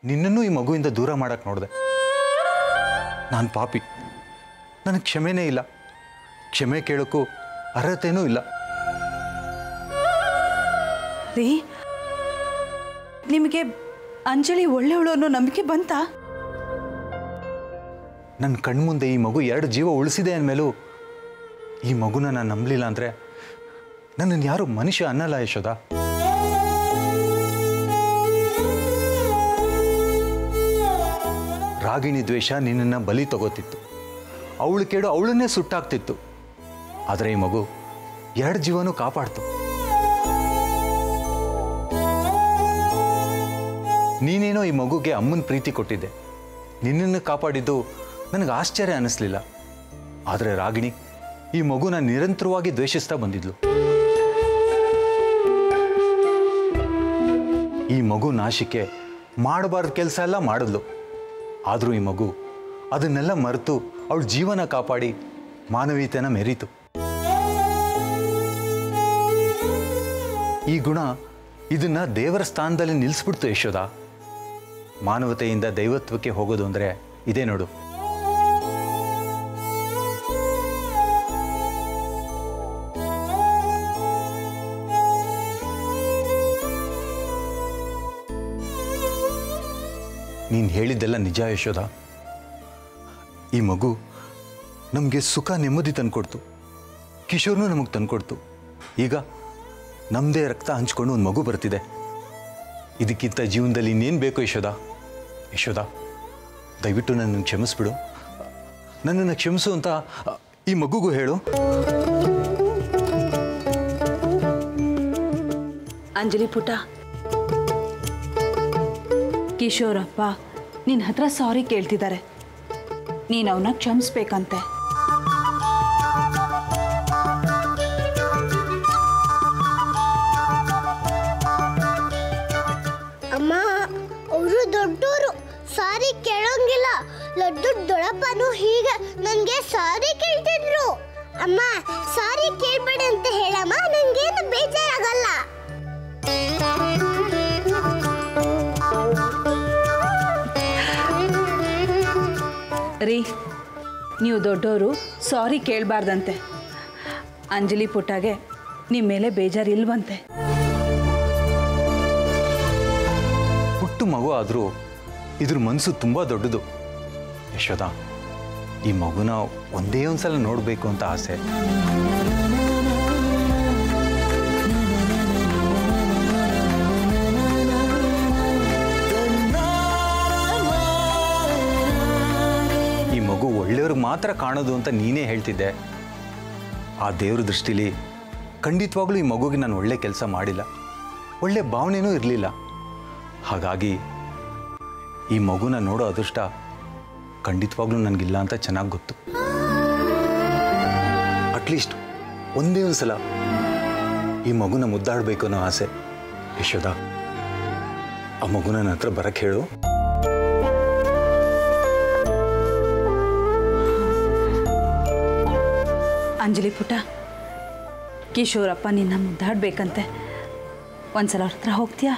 ನಿನ್ನನ್ನು ಈ ಮಗುವಿಂದ ದೂರ ಮಾಡಕ್ಕೆ ನೋಡಿದೆ. ನಾನು ಪಾಪಿ, ನನಗೆ ಕ್ಷಮೆನೇ ಇಲ್ಲ, ಕ್ಷಮೆ ಕೇಳೋಕ್ಕೂ ಅರ್ಹತೆಯೂ ಇಲ್ಲ. ರೀ, ನಿಮಗೆ ಅಂಜಲಿ ಒಳ್ಳೆಯವಳು ಅನ್ನೋ ನಂಬಿಕೆ ಬಂತಾ? ನನ್ನ ಕಣ್ಮುಂದೆ ಈ ಮಗು 2 ಜೀವ ಉಳಿಸಿದೆ ಅಂದಮೇಲೂ ಈ ಮಗುನ ನಾನು ನಂಬಲಿಲ್ಲ ಅಂದರೆ ನನ್ನನ್ನು ಯಾರು ಮನುಷ್ಯ ಅನ್ನಲ್ಲ ಯಶೋದ. ರಾಗಿಣಿ ದ್ವೇಷ ನಿನ್ನನ್ನು ಬಲಿ ತಗೋತಿತ್ತು, ಅವಳು ಕೇಳು ಅವಳನ್ನೇ ಸುಟ್ಟಾಗ್ತಿತ್ತು. ಆದರೆ ಈ ಮಗು 2 ಜೀವನೂ ಕಾಪಾಡ್ತು. ನೀನೇನೋ ಈ ಮಗುಗೆ ಅಮ್ಮನ ಪ್ರೀತಿ ಕೊಟ್ಟಿದ್ದೆ, ನಿನ್ನನ್ನು ಕಾಪಾಡಿದ್ದು ನನಗೆ ಆಶ್ಚರ್ಯ ಅನ್ನಿಸ್ಲಿಲ್ಲ. ಆದರೆ ರಾಗಿಣಿ ಈ ಮಗುನ ನಿರಂತರವಾಗಿ ದ್ವೇಷಿಸ್ತಾ ಬಂದಿದ್ಲು. ಈ ಮಗು ನಾಶಕ್ಕೆ ಮಾಡಬಾರ್ದ ಕೆಲಸ ಎಲ್ಲ ಮಾಡಿದ್ಲು. ಆದರೂ ಈ ಮಗು ಅದನ್ನೆಲ್ಲ ಮರೆತು ಅವಳ ಜೀವನ ಕಾಪಾಡಿ ಮಾನವೀಯತೆನ ಮೆರೀತು. ಈ ಗುಣ ಇದನ್ನ ದೇವರ ಸ್ಥಾನದಲ್ಲಿ ನಿಲ್ಲಿಸ್ಬಿಡ್ತು ಯಶೋದ. ಮಾನವತೆಯಿಂದ ದೈವತ್ವಕ್ಕೆ ಹೋಗೋದು ಅಂದರೆ ಇದೇ ನೋಡು. ನೀನು ಹೇಳಿದ್ದೆಲ್ಲ ನಿಜ ಯಶೋದ. ಈ ಮಗು ನಮಗೆ ಸುಖ ನೆಮ್ಮದಿ ತಂದುಕೊಡ್ತು, ಕಿಶೋರ್ನೂ ನಮಗೆ ತಂದುಕೊಡ್ತು. ಈಗ ನಮ್ಮದೇ ರಕ್ತ ಹಂಚ್ಕೊಂಡು ಒಂದು ಮಗು ಬರ್ತಿದೆ. ಇದಕ್ಕಿಂತ ಜೀವನದಲ್ಲಿ ಇನ್ನೇನು ಬೇಕು ಯಶೋದ? ಯಶೋದ, ದಯವಿಟ್ಟು ನನ್ನನ್ನು ಕ್ಷಮಿಸ್ಬಿಡು. ನನ್ನನ್ನು ಕ್ಷಮಿಸು ಅಂತ ಈ ಮಗುಗೂ ಹೇಳು. ಅಂಜಲಿ ಪುಟ, ಕಿಶೋರಪ್ಪ ನಿನ್ನ ಹತ್ರ ಸಾರಿ ಕೇಳ್ತಿದ್ದಾರೆ. ನೀನು ಅವನ್ನ ಕ್ಷಮಿಸ್ಬೇಕಂತೆ. ಅಮ್ಮ, ಅವರು ದೊಡ್ಡವರು, ಸಾರಿ ಕೇಳೋಂಗಿಲ್ಲ. ಲಡ್ಡು ದೊಡ್ಡಪ್ಪನು ಹೀಗೆ ನನಗೆ ಸಾರಿ ಕೇಳ್ತಿದ್ರು. ಅಮ್ಮ, ಸಾರಿ ಕೇಳ್ಬೇಡಿ ಅಂತ ಹೇಳಮ್ಮ, ನನಗೇನು ಬೇಜಾರಾಗಲ್ಲ. ರೀ, ನೀವು ದೊಡ್ಡವರು ಸಾರಿ ಕೇಳಬಾರ್ದಂತೆ. ಅಂಜಲಿ ಪುಟ್ಟಗೆ ನಿಮ್ಮ ಮೇಲೆ ಬೇಜಾರಿಲ್ವಂತೆ. ಪುಟ್ಟ ಮಗು ಆದರೂ ಇದ್ರ ಮನಸ್ಸು ತುಂಬ ದೊಡ್ಡದು ಯಶೋದ. ಈ ಮಗುನ ಒಂದೇ ಒಂದ್ಸಲ ನೋಡಬೇಕು ಅಂತ ಆಸೆ. ಈ ಮಗು ಒಳ್ಳೆಯವ್ರಿಗೆ ಮಾತ್ರ ಕಾಣೋದು ಅಂತ ನೀನೇ ಹೇಳ್ತಿದ್ದೆ. ಆ ದೇವ್ರ ದೃಷ್ಟಿಲಿ ಖಂಡಿತವಾಗ್ಲೂ ಈ ಮಗುಗೆ ನಾನು ಒಳ್ಳೆ ಕೆಲಸ ಮಾಡಿಲ್ಲ, ಒಳ್ಳೆ ಭಾವನೆನೂ ಇರಲಿಲ್ಲ. ಹಾಗಾಗಿ ಈ ಮಗುನ ನೋಡೋ ಅದೃಷ್ಟ ಖಂಡಿತವಾಗ್ಲೂ ನನಗಿಲ್ಲ ಅಂತ ಚೆನ್ನಾಗಿ ಗೊತ್ತು. ಅಟ್ಲೀಸ್ಟ್ ಒಂದೇ ಒಂದು ಸಲ ಈ ಮಗುನ ಮುದ್ದಾಡಬೇಕು ಅನ್ನೋ ಆಸೆ. ಯಶೋದ, ಆ ಮಗುನ ನನ್ನ ಹತ್ರ ಬರಕ್ಕೆ ಹೇಳು. ಅಂಜಲಿ ಪುಟ, ಕಿಶೋರಪ್ಪ ನಿನ್ನ ಮುದ್ದಾಡಬೇಕಂತೆ. ಒಂದ್ಸಲ ಅವ್ರ ಹತ್ರ ಹೋಗ್ತೀಯಾ?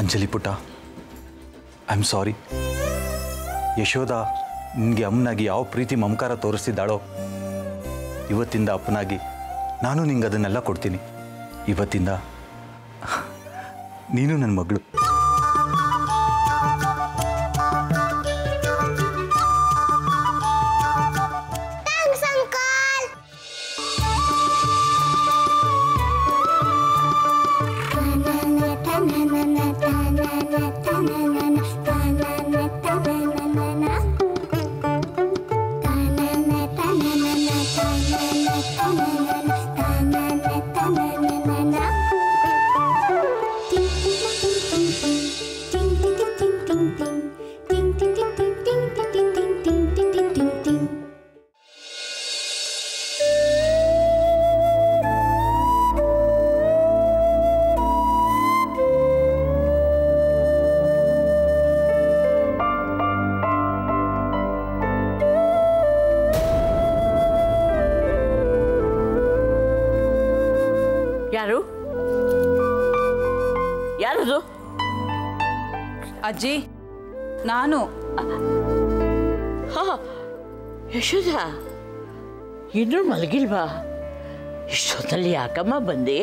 ಅಂಜಲಿ ಪುಟ್ಟ, ಐ ಆಮ್ ಸಾರಿ. ಯಶೋದ ನಿನಗೆ ಅಮ್ಮನಾಗಿ ಯಾವ ಪ್ರೀತಿ ಮಮಕಾರ ತೋರಿಸ್ತಿದ್ದಾಳೋ, ಇವತ್ತಿಂದ ಅಪ್ಪನಾಗಿ ನಾನು ನಿಂಗೆ ಅದನ್ನೆಲ್ಲ ಕೊಡ್ತೀನಿ. ಇವತ್ತಿಂದ ನೀನು ನನ್ನ ಮಗಳು. na na na na ಯಾರದು? ಅಜ್ಜಿ, ನಾನು. ಹಾ, ಯಶೋಧ ಇನ್ನೂ ಮಲಗಿಲ್ವಾ? ಇಷ್ಟೊತ್ತಲ್ಲಿ ಯಾಕಮ್ಮ ಬಂದೆ?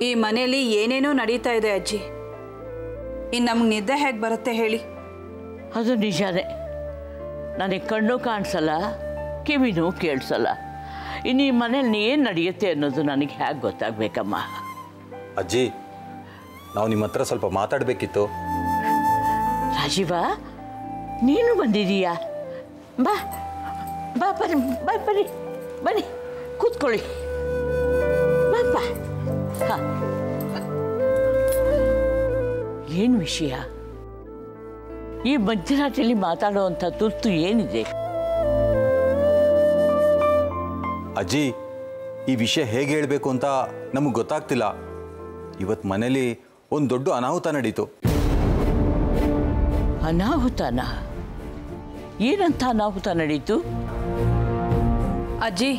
ಈ ಮನೆಯಲ್ಲಿ ಏನೇನೋ ನಡೀತಾ ಇದೆ ಅಜ್ಜಿ. ಇನ್ನು ನಮ್ಗೆ ನಿದ್ದೆ ಹೇಗೆ ಬರುತ್ತೆ ಹೇಳಿ? ಅದು ನಿಜಾನೇ. ನನಗೆ ಕಣ್ಣು ಕಾಣಿಸಲ್ಲ, ಕಿವಿನೂ ಕೇಳಿಸಲ್ಲ. ಇನ್ನು ಈ ಮನೇಲಿ ಏನು ನಡೆಯುತ್ತೆ ಅನ್ನೋದು ನನಗೆ ಹೇಗೆ ಗೊತ್ತಾಗಬೇಕಮ್ಮ? ಅಜ್ಜಿ, ನಾವು ನಿಮ್ಮ ಹತ್ರ ಸ್ವಲ್ಪ ಮಾತಾಡಬೇಕಿತ್ತು. ರಾಜೀವ, ನೀನು ಬಂದಿದೀಯಾ? ಬಾ ಬಾ, ಬನ್ನಿ ಬಾ, ಬನ್ನಿ ಬನ್ನಿ, ಕೂತ್ಕೊಳ್ಳಿ. ಬಾಪ್ಪ. ಹಾಂ, ಏನು ವಿಷಯ? ಈ ಮಧ್ಯರಾತ್ರಿಯಲ್ಲಿ ಮಾತಾಡುವಂಥ ತುರ್ತು ಏನಿದೆ? ಅಜ್ಜಿ, ಈ ವಿಷಯ ಹೇಗೆ ಹೇಳಬೇಕು ಅಂತ ನಮಗೆ ಗೊತ್ತಾಗ್ತಿಲ್ಲ. ಇವತ್ತು ಮನೇಲಿ ಒಂದು ದೊಡ್ಡ ಅನಾಹುತ ನಡೀತು. ಅನಾಹುತನ? ಏನಂತ ಅನಾಹುತ ನಡೀತು? ಅಜ್ಜಿ,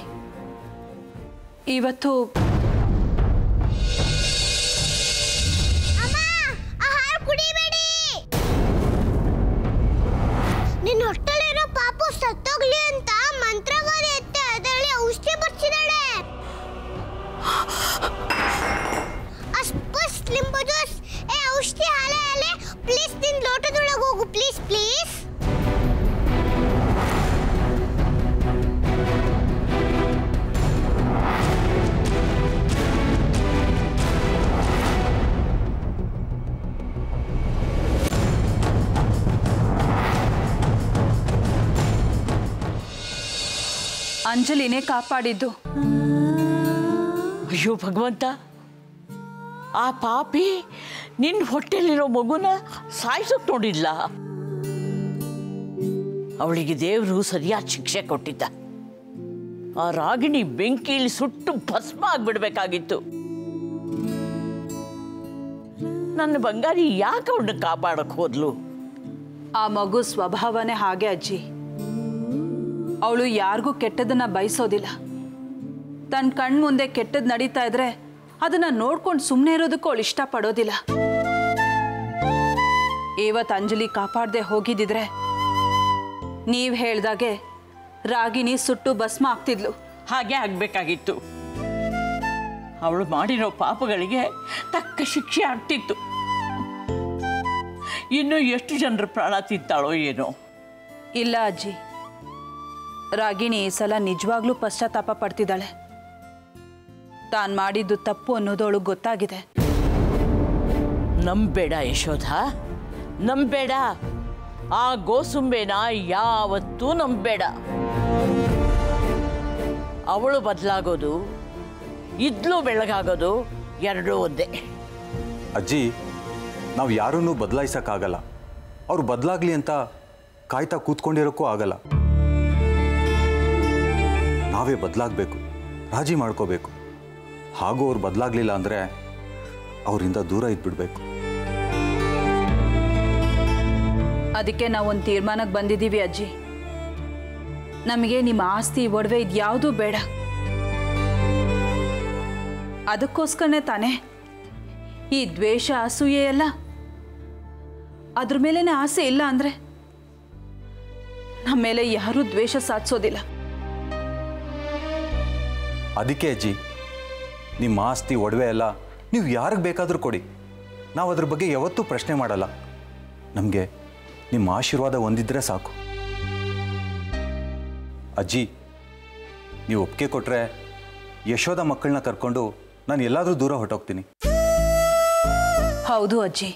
ಇವತ್ತು ಆಹಾರ ಕುಡಿಬೇಡಿ. ನಿನ್ನ ಹೊಟ್ಟೆಲಿರೋ ಪಾಪು ಸತ್ತೋಗ್ಲಿ ಅಂತ ಮಂತ್ರವಾದ ಎತ್ತೆ ಅದರಲ್ಲಿ ಔಷಧಿ ಬರ್ಸಿದಾಳೆ. ಅಸ್ಪಸ್ ಲಿಂಬು ಜ್ಯೂಸ್. ಔಷಧಿ ಹಾಲೆ ಪ್ಲೀಸ್ ನಿನ್ನ ಲೋಟದೊಳಗೆ ಹೋಗು, ಪ್ಲೀಸ್ ಪ್ಲೀಸ್. ಅಂಜಲಿನೇ ಕಾಪಾಡಿದ್ದು. ಅಯ್ಯೋ ಭಗವಂತ, ಆ ಪಾಪಿ ನಿನ್ನ ಹೊಟ್ಟೆಲಿರೋ ಮಗುನ ಸಾಯಿಸೋಕೆ ನೋಡಿಲ್ಲ. ಅವಳಿಗೆ ದೇವರು ಸರಿಯಾದ ಶಿಕ್ಷೆ ಕೊಟ್ಟಿದ್ದ. ಆ ರಾಗಿಣಿ ಬೆಂಕಿಲಿ ಸುಟ್ಟು ಭಸ್ಮ ಆಗ್ಬಿಡ್ಬೇಕಾಗಿತ್ತು. ನನ್ನ ಬಂಗಾರಿ ಯಾಕೆ ಅವಳನ್ನ ಕಾಪಾಡಕ್ಕೆ ಹೋದ್ಲು? ಆ ಮಗು ಸ್ವಭಾವನೇ ಹಾಗೆ ಅಜ್ಜಿ. ಅವಳು ಯಾರಿಗೂ ಕೆಟ್ಟದನ್ನ ಬಯಸೋದಿಲ್ಲ. ತನ್ನ ಕಣ್ಣು ಮುಂದೆ ಕೆಟ್ಟದ್ದು ನಡೀತಾ ಇದ್ರೆ ಅದನ್ನ ನೋಡ್ಕೊಂಡು ಸುಮ್ಮನೆ ಇರೋದಕ್ಕೂ ಅವಳು ಇಷ್ಟಪಡೋದಿಲ್ಲ. ಇವತ್ತು ಅಂಜಲಿ ಕಾಪಾಡದೆ ಹೋಗಿದ್ದಿದ್ರೆ ನೀವು ಹೇಳ್ದಾಗೆ ರಾಗಿಣಿ ಸುಟ್ಟು ಭಸ್ಮ ಆಗ್ತಿದ್ಲು. ಹಾಗೆ ಆಗ್ಬೇಕಾಗಿತ್ತು. ಅವಳು ಮಾಡಿರೋ ಪಾಪಗಳಿಗೆ ತಕ್ಕ ಶಿಕ್ಷೆ ಆಗ್ತಿತ್ತು. ಇನ್ನು ಎಷ್ಟು ಜನರ ಪ್ರಾಣ ತಿಂತಾಳೋ ಏನೋ. ಇಲ್ಲ ಅಜ್ಜಿ, ರಾಗಿಣಿ ಈ ಸಲ ನಿಜವಾಗ್ಲೂ ಪಶ್ಚಾತ್ತಾಪ ಪಡ್ತಿದ್ದಾಳೆ. ತಾನು ಮಾಡಿದ್ದು ತಪ್ಪು ಅನ್ನೋದು ಅವಳು ಗೊತ್ತಾಗಿದೆ. ನಂಬೇಡ ಯಶೋಧ, ನಂಬೇಡ. ಆ ಗೋಸುಂಬೆನ ಯಾವತ್ತೂ ನಂಬೇಡ. ಅವಳು ಬದಲಾಗೋದು, ಇದ್ಲು ಬೆಳಗಾಗೋದು ಎರಡೂ ಒಂದೇ. ಅಜ್ಜಿ, ನಾವು ಯಾರನ್ನೂ ಬದಲಾಯಿಸೋಕ್ಕಾಗಲ್ಲ. ಅವ್ರು ಬದಲಾಗ್ಲಿ ಅಂತ ಕಾಯ್ತಾ ಕೂತ್ಕೊಂಡಿರೋಕ್ಕೂ ಆಗಲ್ಲ. ನಾವೇ ಬದಲಾಗಬೇಕು, ರಾಜಿ ಮಾಡ್ಕೋಬೇಕು. ಹಾಗೂ ಅವ್ರು ಬದಲಾಗಲಿಲ್ಲ ಅಂದರೆ ಅವರಿಂದ ದೂರ ಇದ್ಬಿಡ್ಬೇಕು. ಅದಕ್ಕೆ ನಾವೊಂದು ತೀರ್ಮಾನಕ್ಕೆ ಬಂದಿದ್ದೀವಿ ಅಜ್ಜಿ. ನಮಗೆ ನಿಮ್ಮ ಆಸ್ತಿ ಒಡವೆ ಇದ್ಯಾವುದೂ ಬೇಡ. ಅದಕ್ಕೋಸ್ಕರನೇ ತಾನೇ ಈ ದ್ವೇಷ ಅಸೂಯೆ ಎಲ್ಲ. ಅದ್ರ ಮೇಲೇನೆ ಆಸೆ ಇಲ್ಲ ಅಂದರೆ ನಮ್ಮ ಮೇಲೆ ಯಾರೂ ದ್ವೇಷ ಸಾಧಿಸೋದಿಲ್ಲ. ಅದಕ್ಕೆ ಅಜ್ಜಿ, ನಿಮ್ಮ ಆಸ್ತಿ ಒಡವೆ ಎಲ್ಲ ನೀವು ಯಾರಿಗೆ ಬೇಕಾದರೂ ಕೊಡಿ. ನಾವು ಅದ್ರ ಬಗ್ಗೆ ಯಾವತ್ತೂ ಪ್ರಶ್ನೆ ಮಾಡಲ್ಲ. ನಮಗೆ ನಿಮ್ಮ ಆಶೀರ್ವಾದ ಹೊಂದಿದ್ರೆ ಸಾಕು. ಅಜ್ಜಿ, ನೀವು ಒಪ್ಪಿಗೆ ಕೊಟ್ಟರೆ ಯಶೋಧ ಮಕ್ಕಳನ್ನ ಕರ್ಕೊಂಡು ನಾನು ಎಲ್ಲಾದರೂ ದೂರ ಹೊರಟೋಗ್ತೀನಿ. ಹೌದು ಅಜ್ಜಿ,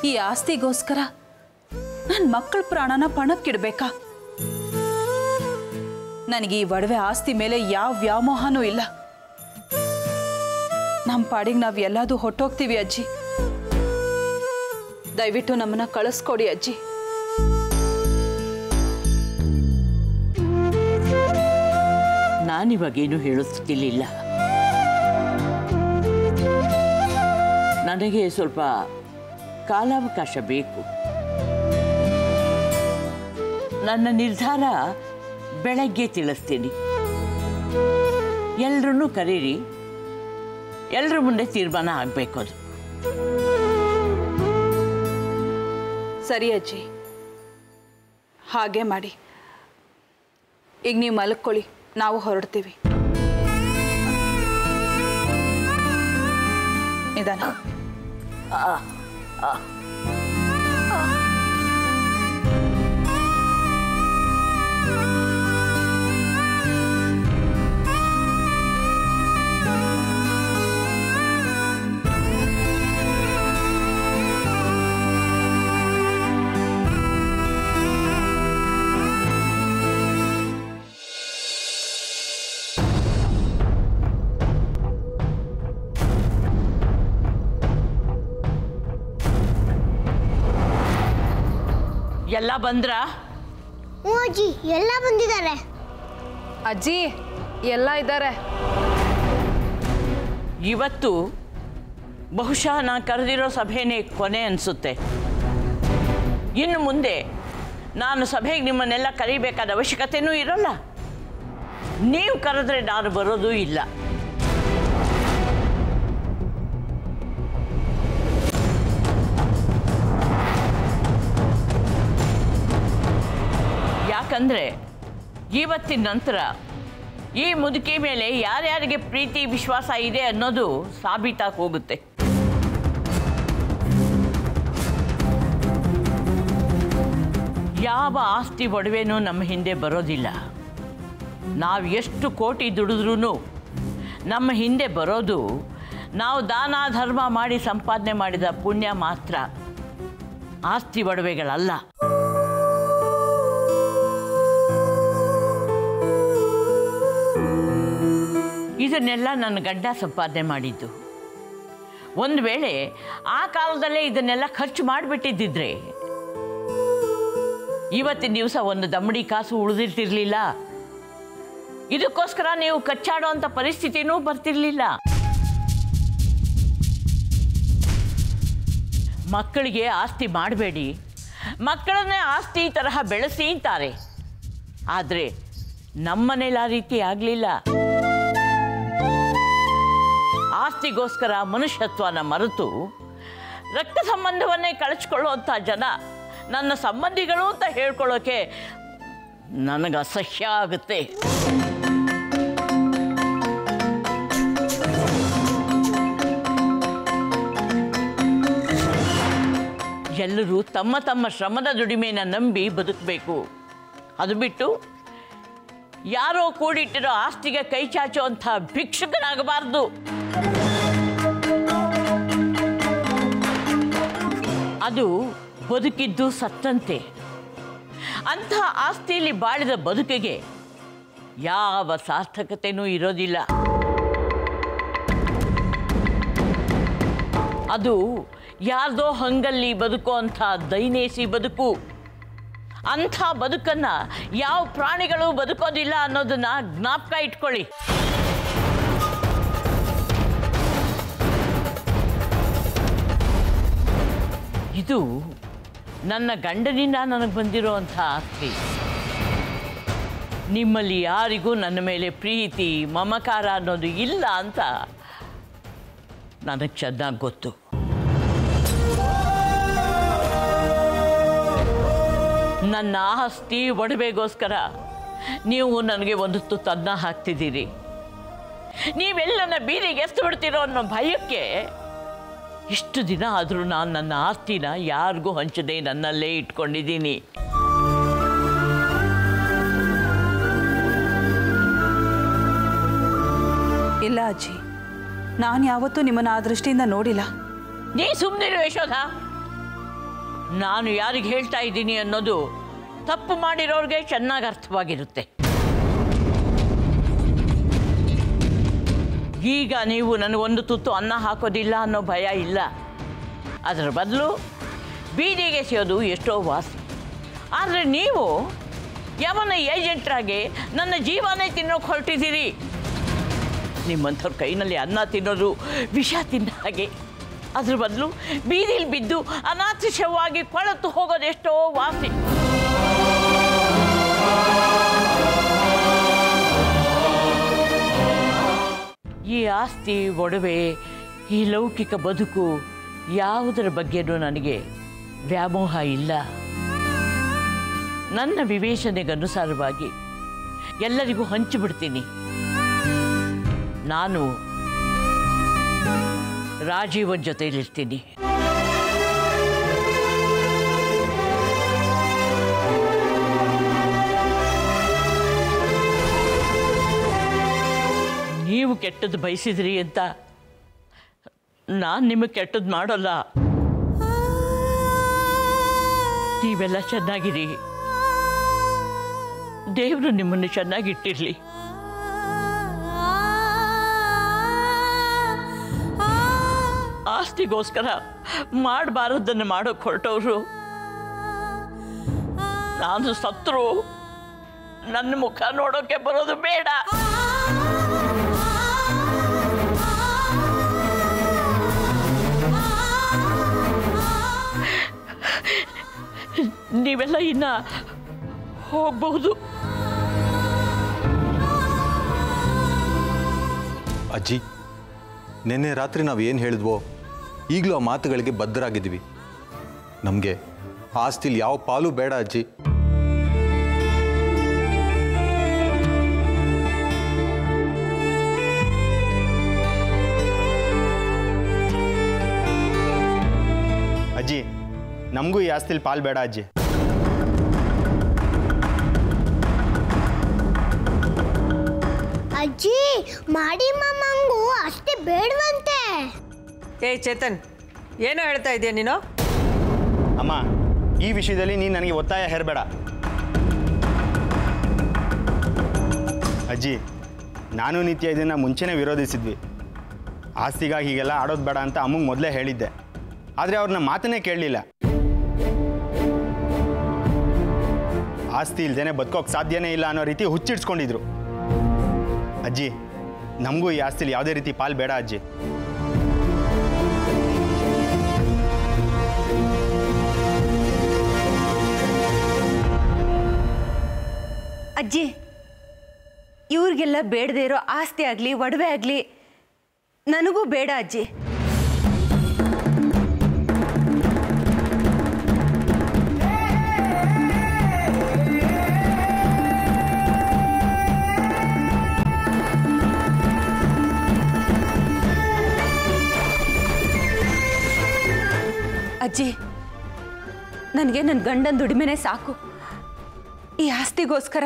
ಈ ಆಸ್ತಿಗೋಸ್ಕರ ನನ್ನ ಮಕ್ಕಳ ಪ್ರಾಣನ ಪಣಕ್ಕಿಡ್ಬೇಕಾ? ನನಗೆ ಈ ಒಡವೆ ಆಸ್ತಿ ಮೇಲೆ ಯಾವ ವ್ಯಾಮೋಹನೂ ಇಲ್ಲ. ನಮ್ಮ ಪಾಡಿಗೆ ನಾವು ಎಲ್ಲಾದರೂ ಹೊಟ್ಟೋಗ್ತೀವಿ ಅಜ್ಜಿ. ದಯವಿಟ್ಟು ನಮ್ಮನ್ನ ಕಳಿಸ್ಕೊಡಿ ಅಜ್ಜಿ. ನಾನಿವಾಗೇನು ಹೇಳುತ್ತಿಲ್ಲ. ನನಗೆ ಸ್ವಲ್ಪ ಕಾಲಾವಕಾಶ ಬೇಕು. ನನ್ನ ನಿರ್ಧಾರ ಬೆಳಗ್ಗೆ ತಿಳಿಸ್ತೀನಿ. ಎಲ್ಲರನ್ನೂ ಕರೀರಿ. ಎಲ್ಲರ ಮುಂದೆ ತೀರ್ಮಾನ ಆಗಬೇಕು ಅದು. ಸರಿ ಅಜ್ಜಿ, ಹಾಗೆ ಮಾಡಿ. ಈಗ ನೀವು ಮಲ್ಕೊಳ್ಳಿ, ನಾವು ಹೊರಡ್ತೀವಿ. ನಿಧಾನ. ಎಲ್ಲ ಬಂದ್ರಾ? ಹ್ಞೂ ಅಜ್ಜಿ, ಎಲ್ಲ ಬಂದಿದ್ದಾರೆ. ಅಜ್ಜಿ ಎಲ್ಲ ಇದ್ದಾರೆ. ಇವತ್ತು ಬಹುಶಃ ನಾನು ಕರೆದಿರೋ ಸಭೆನೇ ಕೊನೆ ಅನಿಸುತ್ತೆ. ಇನ್ನು ಮುಂದೆ ನಾನು ಸಭೆಗೆ ನಿಮ್ಮನ್ನೆಲ್ಲ ಕರೀಬೇಕಾದ ಅವಶ್ಯಕತೆಯೂ ಇರೋಲ್ಲ. ನೀವು ಕರೆದ್ರೆ ನಾನು ಬರೋದೂ ಇಲ್ಲ. ಯಾಕಂದರೆ ಇವತ್ತಿನ ನಂತರ ಈ ಮುದುಕಿ ಮೇಲೆ ಯಾರ್ಯಾರಿಗೆ ಪ್ರೀತಿ ವಿಶ್ವಾಸ ಇದೆ ಅನ್ನೋದು ಸಾಬೀತಾಗಿ ಹೋಗುತ್ತೆ. ಯಾವ ಆಸ್ತಿ ಒಡವೆನೂ ನಮ್ಮ ಹಿಂದೆ ಬರೋದಿಲ್ಲ. ನಾವು ಎಷ್ಟು ಕೋಟಿ ದುಡಿದ್ರೂ ನಮ್ಮ ಹಿಂದೆ ಬರೋದು ನಾವು ದಾನ ಧರ್ಮ ಮಾಡಿ ಸಂಪಾದನೆ ಮಾಡಿದ ಪುಣ್ಯ ಮಾತ್ರ, ಆಸ್ತಿ ಒಡವೆಗಳಲ್ಲ. ಇದನ್ನೆಲ್ಲ ನನ್ನ ಗಂಡ ಸಂಪಾದನೆ ಮಾಡಿದ್ದು. ಒಂದು ವೇಳೆ ಆ ಕಾಲದಲ್ಲೇ ಇದನ್ನೆಲ್ಲ ಖರ್ಚು ಮಾಡಿಬಿಟ್ಟಿದ್ದಿದ್ರೆ ಇವತ್ತಿನ ದಿವಸ ಒಂದು ದಮ್ಮಡಿ ಕಾಸು ಉಳಿದಿರ್ತಿರ್ಲಿಲ್ಲ. ಇದಕ್ಕೋಸ್ಕರ ನೀವು ಕಚ್ಚಾಡೋ ಅಂಥ ಪರಿಸ್ಥಿತಿನೂ ಬರ್ತಿರ್ಲಿಲ್ಲ. ಮಕ್ಕಳಿಗೆ ಆಸ್ತಿ ಮಾಡಬೇಡಿ, ಮಕ್ಕಳನ್ನೇ ಆಸ್ತಿ ತರಹ ಬೆಳೆಸಿ ಅಂತಾರೆ. ಆದರೆ ನಮ್ಮನೇಲಿ ಆ ರೀತಿ ಆಗಲಿಲ್ಲ. ಆಸ್ತಿಗೋಸ್ಕರ ಮನುಷ್ಯತ್ವನ ಮರೆತು ರಕ್ತ ಸಂಬಂಧವನ್ನೇ ಕಳಚಿಕೊಳ್ಳುವಂಥ ಜನ ನನ್ನ ಸಂಬಂಧಿಗಳು ಅಂತ ಹೇಳ್ಕೊಳ್ಳೋಕೆ ನನಗೆ ಅಸಹ್ಯ ಆಗುತ್ತೆ. ಎಲ್ಲರೂ ತಮ್ಮ ತಮ್ಮ ಶ್ರಮದ ದುಡಿಮೆಯನ್ನು ನಂಬಿ ಬದುಕಬೇಕು. ಅದು ಬಿಟ್ಟು ಯಾರೋ ಕೂಡಿಟ್ಟಿರೋ ಆಸ್ತಿಗೆ ಕೈ ಚಾಚುವಂಥ ಭಿಕ್ಷುಕನಾಗಬಾರ್ದು. ಅದು ಬದುಕಿದ್ದು ಸತ್ತಂತೆ. ಅಂಥ ಆಸ್ತಿಯಲ್ಲಿ ಬಾಳಿದ ಬದುಕಿಗೆ ಯಾವ ಸಾರ್ಥಕತೆಯೂ ಇರೋದಿಲ್ಲ. ಅದು ಯಾರ್ದೋ ಹಂಗಲ್ಲಿ ಬದುಕೋ ಅಂಥ ದೈನೇಸಿ ಬದುಕು. ಅಂಥ ಬದುಕನ್ನು ಯಾವ ಪ್ರಾಣಿಗಳು ಬದುಕೋದಿಲ್ಲ ಅನ್ನೋದನ್ನ ಜ್ಞಾಪಕ ಇಟ್ಕೊಳ್ಳಿ. ಇದು ನನ್ನ ಗಂಡನಿಂದ ನನಗೆ ಬಂದಿರೋವಂಥ ಆಸ್ತಿ. ನಿಮ್ಮಲ್ಲಿ ಯಾರಿಗೂ ನನ್ನ ಮೇಲೆ ಪ್ರೀತಿ ಮಮಕಾರ ಅನ್ನೋದು ಇಲ್ಲ ಅಂತ ನನಗೆ ಚೆನ್ನಾಗಿ ಗೊತ್ತು. ನನ್ನ ಆಸ್ತಿ ಒಡವೆಗೋಸ್ಕರ ನೀವು ನನಗೆ ಒಂದು ತುತ್ತು ಅನ್ನ ಹಾಕ್ತಿದ್ದೀರಿ. ನೀವೆಲ್ಲ ನನ್ನ ಬೀದಿಗೆ ಎಸ್ತು ಬಿಡ್ತೀರೋ ಅನ್ನೋ ಭಯಕ್ಕೆ ಇಷ್ಟು ದಿನ ಆದರೂ ನಾನು ನನ್ನ ಆಸ್ತಿನ ಯಾರಿಗೂ ಹಂಚದೆ ನನ್ನಲ್ಲೇ ಇಟ್ಕೊಂಡಿದ್ದೀನಿ. ಇಲ್ಲ ಅಜ್ಜಿ, ನಾನು ಯಾವತ್ತೂ ನಿಮ್ಮನ್ನು ಆ ದೃಷ್ಟಿಯಿಂದ ನೋಡಿಲ್ಲ. ನೀ ಸುಮ್ಮನಿರು ಯಶೋಧ. ನಾನು ಯಾರಿಗೆ ಹೇಳ್ತಾ ಇದ್ದೀನಿ ಅನ್ನೋದು ತಪ್ಪು ಮಾಡಿರೋರಿಗೆ ಚೆನ್ನಾಗಿ ಅರ್ಥವಾಗಿರುತ್ತೆ. ಈಗ ನೀವು ನನಗೊಂದು ತುತ್ತು ಅನ್ನ ಹಾಕೋದಿಲ್ಲ ಅನ್ನೋ ಭಯ ಇಲ್ಲ. ಅದರ ಬದಲು ಬೀದಿಗೆ ಎಸೆಯೋದು ಎಷ್ಟೋ ವಾಸಿ. ಆದರೆ ನೀವು ಯಾವನ ಏಜೆಂಟ್ರಾಗಿ ನನ್ನ ಜೀವನೇ ತಿನ್ನೋಕೆ ಹೊರಟಿದ್ದೀರಿ. ನಿಮ್ಮಂಥವ್ರ ಕೈನಲ್ಲಿ ಅನ್ನ ತಿನ್ನೋದು ವಿಷ ತಿಂದ ಹಾಗೆ. ಅದ್ರ ಬದಲು ಬೀದಿಲಿ ಬಿದ್ದು ಅನಾಥಶವಾಗಿ ಕೊಳತು ಹೋಗೋದೆಷ್ಟೋ ವಾಸಿ. ಈ ಆಸ್ತಿ ಒಡವೆ ಈ ಲೌಕಿಕ ಬದುಕು ಯಾವುದರ ಬಗ್ಗೆನೂ ನನಗೆ ವ್ಯಾಮೋಹ ಇಲ್ಲ. ನನ್ನ ವಿವೇಚನೆಗನುಸಾರವಾಗಿ ಎಲ್ಲರಿಗೂ ಹಂಚಿಬಿಡ್ತೀನಿ. ನಾನು ರಾಜೀವನ ಜೊತೆಯಲ್ಲಿರ್ತೀನಿ. ನೀವು ಕೆಟ್ಟದ್ದು ಬಯಸಿದ್ರಿ ಅಂತ ನಾನು ನಿಮಗೆ ಕೆಟ್ಟದ್ದು ಮಾಡೋಲ್ಲ. ನೀವೆಲ್ಲ ಚೆನ್ನಾಗಿರಿ, ದೇವರು ನಿಮ್ಮನ್ನು ಚೆನ್ನಾಗಿಟ್ಟಿರಲಿ. ಆಸ್ತಿಗೋಸ್ಕರ ಮಾಡಬಾರದನ್ನು ಮಾಡೋಕೆ ಹೊರಟವರು ನಾನು ಸತ್ರು ನನ್ನ ಮುಖ ನೋಡೋಕೆ ಬರೋದು ಬೇಡ. ನೀವೆಲ್ಲ ಇನ್ನ ಹೋಗಬಹುದು. ಅಜ್ಜಿ, ನಿನ್ನೆ ರಾತ್ರಿ ನಾವು ಏನು ಹೇಳಿದ್ವೋ ಈಗಲೂ ಆ ಮಾತುಗಳಿಗೆ ಬದ್ಧರಾಗಿದ್ದೀವಿ. ನಮಗೆ ಆಸ್ತಿಲಿ ಯಾವ ಪಾಲು ಬೇಡ ಅಜ್ಜಿ. ಅಜ್ಜಿ, ನಮಗೂ ಈ ಆಸ್ತಿಲಿ ಪಾಲು ಬೇಡ ಅಜ್ಜಿ. ಅಜ್ಜಿ, ಮಾಡಿ ಮಾಮಂಗೂ ಅಷ್ಟೇ ಬೇಡವಂತೆ. ಚೇತನ್, ಏನೋ ಹೇಳ್ತಾ ಇದೆಯಾ ನೀನು? ಅಮ್ಮ, ಈ ವಿಷಯದಲ್ಲಿ ನೀನು ನನಗೆ ಒತ್ತಾಯ ಹೇರಬೇಡ. ಅಜ್ಜಿ, ನಾನು ನಿತ್ಯ ಇದನ್ನು ಮುಂಚೆನೇ ವಿರೋಧಿಸಿದ್ವಿ. ಆಸ್ತಿಗಾಗಿ ಹೀಗೆಲ್ಲ ಆಡೋದು ಬೇಡ ಅಂತ ಅಮ್ಮಗೆ ಮೊದಲೇ ಹೇಳಿದ್ದೆ. ಆದರೆ ಅವ್ರನ್ನ ಮಾತನ್ನೇ ಕೇಳಲಿಲ್ಲ. ಆಸ್ತಿ ಇಲ್ದೇನೆ ಬದುಕೋಕೆ ಸಾಧ್ಯನೇ ಇಲ್ಲ ಅನ್ನೋ ರೀತಿ ಹುಚ್ಚಿಡ್ಸ್ಕೊಂಡಿದ್ರು. ಅಜ್ಜಿ, ನಮಗೂ ಈ ಆಸ್ತಿಲಿ ಯಾವುದೇ ರೀತಿ ಪಾಲು ಬೇಡ ಅಜ್ಜಿ. ಅಜ್ಜಿ, ಇವ್ರಿಗೆಲ್ಲ ಬೇಡದೇ ಇರೋ ಆಸ್ತಿ ಆಗಲಿ ಒಡವೆ ಆಗಲಿ ನನಗೂ ಬೇಡ ಅಜ್ಜಿ. ಅಜ್ಜಿ, ನನಗೆ ನನ್ನ ಗಂಡನ ದುಡಿಮೆನೇ ಸಾಕು. ಈ ಆಸ್ತಿಗೋಸ್ಕರ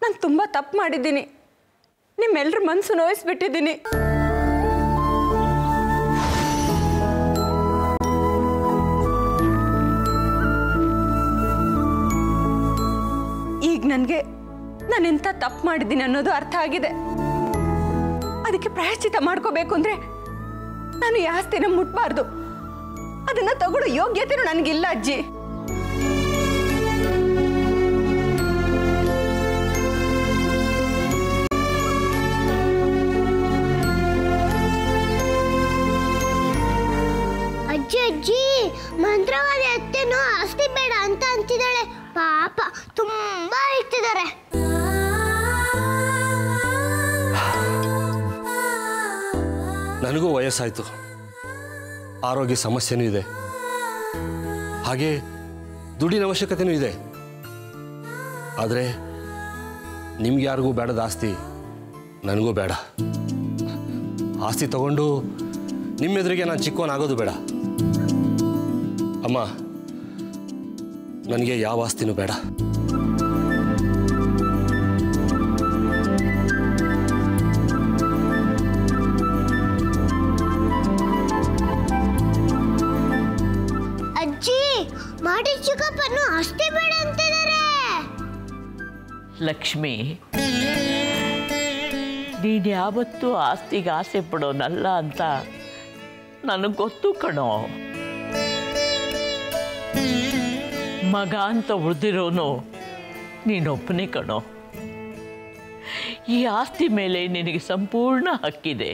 ನಾನು ತುಂಬ ತಪ್ಪು ಮಾಡಿದ್ದೀನಿ. ನಿಮ್ಮೆಲ್ಲರ ಮನಸ್ಸು ನೋಯಿಸ್ಬಿಟ್ಟಿದ್ದೀನಿ. ಈಗ ನನಗೆ ನಾನು ಎಂಥ ತಪ್ಪು ಮಾಡಿದ್ದೀನಿ ಅನ್ನೋದು ಅರ್ಥ ಆಗಿದೆ. ಅದಕ್ಕೆ ಪ್ರಾಯಶ್ಚಿತ ಮಾಡ್ಕೋಬೇಕು ಅಂದರೆ ನಾನು ಈ ಆಸ್ತಿನ ಮುಟ್ಬಾರ್ದು. ಅದನ್ನ ತಗೊಳ್ಳೋ ಯೋಗ್ಯತೆನೂ ನನಗಿಲ್ಲ ಅಜ್ಜಿ. ಅಜ್ಜಿ ಅಜ್ಜಿ, ಮಂತ್ರವಾದಿ ಅತ್ತೆನೂ ಆಸ್ತಿ ಬೇಡ ಅಂತ ಅಂತಿದ್ದಾಳೆ. ಪಾಪ, ತುಂಬಾ ಇರ್ತಿದ್ದಾರೆ. ನನಗೂ ವಯಸ್ಸಾಯಿತು, ಆರೋಗ್ಯ ಸಮಸ್ಯೆನೂ ಇದೆ, ಹಾಗೆ ದುಡ್ಡಿನ ಅವಶ್ಯಕತೆನೂ ಇದೆ. ಆದರೆ ನಿಮ್ಗೆ ಯಾರಿಗೂ ಬೇಡದ ಆಸ್ತಿ ನನಗೂ ಬೇಡ. ಆಸ್ತಿ ತಗೊಂಡು ನಿಮ್ಮೆದುರಿಗೆ ನಾನು ಚಿಕ್ಕವನಾಗೋದು ಬೇಡ. ಅಮ್ಮ, ನನಗೆ ಯಾವ ಆಸ್ತಿನೂ ಬೇಡ. ಅಜ್ಜಿ, ಮಾಡಿ ಚಿಕ್ಕಪ್ಪನು ಆಸ್ತಿ ಬೇಡ ಅಂತಿದ್ದಾರೆ. ಲಕ್ಷ್ಮಿ, ನೀನು ಯಾವತ್ತೂ ಆಸ್ತಿಗೆ ಆಸೆ ಪಡೋನಲ್ಲ ಅಂತ ನನಗೆ ಗೊತ್ತು ಕಣೋ. ಮಗ ಅಂತ ಉಳಿದಿರೋನು ನೀನೊಬ್ಬನೇ ಕಣೋ. ಈ ಆಸ್ತಿ ಮೇಲೆ ನಿನಗೆ ಸಂಪೂರ್ಣ ಹಕ್ಕಿದೆ.